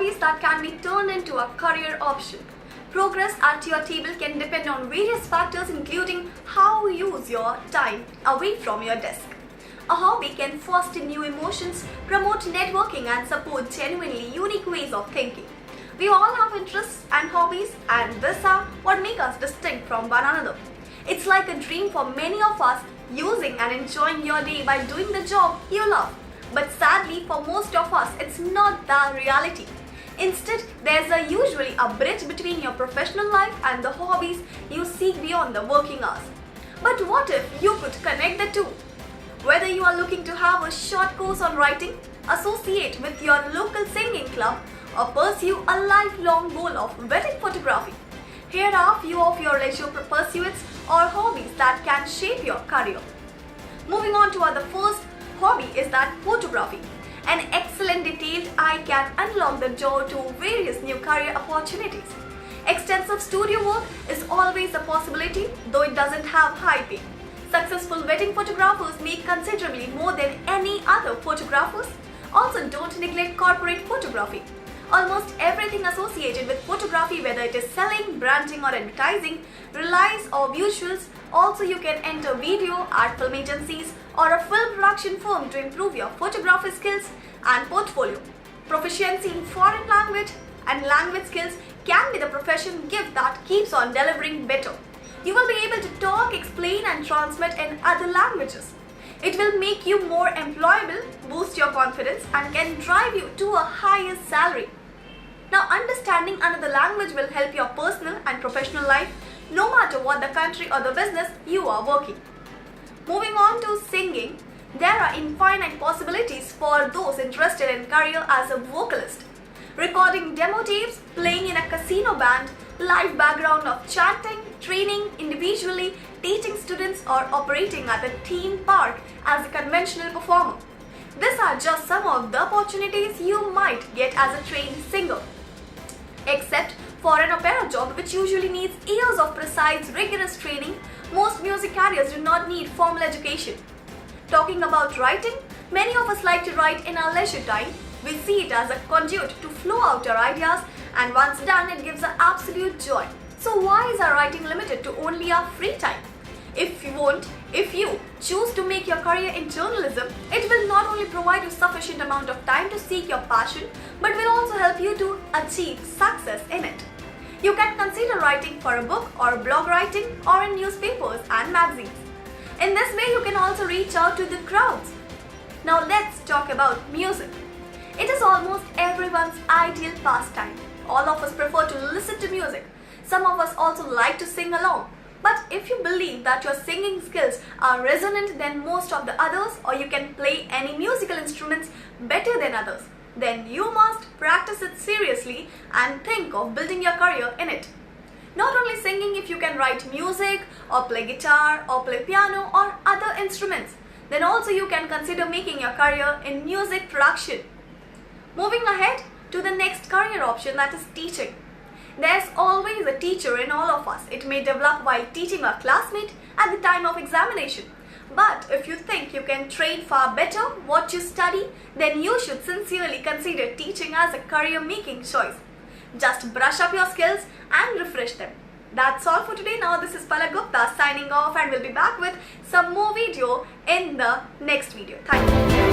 hobbies that can be turned into a career option. Progress at your table can depend on various factors including how you use your time away from your desk. A hobby can foster new emotions, promote networking and support genuinely unique ways of thinking. We all have interests and hobbies, and these are what make us distinct from one another. It's like a dream for many of us, using and enjoying your day by doing the job you love. But sadly, for most of us, it's not the reality. Instead, there's usually a bridge between your professional life and the hobbies you seek beyond the working hours. But what if you could connect the two? Whether you are looking to have a short course on writing, associate with your local singing club, or pursue a lifelong goal of wedding photography, here are a few of your leisure pursuits or hobbies that can shape your career. Moving on to our first hobby is that photography. An excellent detailed eye can unlock the door to various new career opportunities. Extensive studio work is always a possibility, though it doesn't have high pay. Successful wedding photographers make considerably more than any other photographers. Also, don't neglect corporate photography. Almost everything associated with photography, whether it is selling, branding or advertising, relies on visuals. Also, you can enter video at film agencies or a film production firm to improve your photography skills and portfolio. Proficiency in foreign language and language skills can be the profession gift that keeps on delivering better. You will be able to talk, explain and transmit in other languages. It will make you more employable, boost your confidence and can drive you to a higher salary. Now, understanding another language will help your personal and professional life no matter what the country or the business you are working. Moving on to singing, there are infinite possibilities for those interested in career as a vocalist. Recording demo tapes, playing in a casino band, live background of chanting, training individually, teaching students or operating at a theme park as a conventional performer. These are just some of the opportunities you might get as a trained singer. Except for an opera job which usually needs years of precise, rigorous training, most music careers do not need formal education. Talking about writing, many of us like to write in our leisure time. We see it as a conduit to flow out our ideas, and once done, it gives us absolute joy. So why is our writing limited to only our free time? If you choose to make your career in journalism, it will not only provide you sufficient amount of time to seek your passion, but will also help you to achieve success in it. You can consider writing for a book or blog writing or in newspapers and magazines. In this way, you can also reach out to the crowds. Now let's talk about music. It is almost everyone's ideal pastime. All of us prefer to listen to music. Some of us also like to sing along. But if you believe that your singing skills are resonant than most of the others, or you can play any musical instruments better than others, then you must practice it seriously and think of building your career in it. Not only singing, if you can write music or play guitar or play piano or other instruments, then also you can consider making your career in music production. Moving ahead to the next career option, that is teaching. There's always a teacher in all of us. It may develop while teaching a classmate at the time of examination. But if you think you can train far better what you study, then you should sincerely consider teaching as a career-making choice. Just brush up your skills and refresh them. That's all for today. Now this is Palak Gupta signing off, and we'll be back with some more video in the next video. Thank you.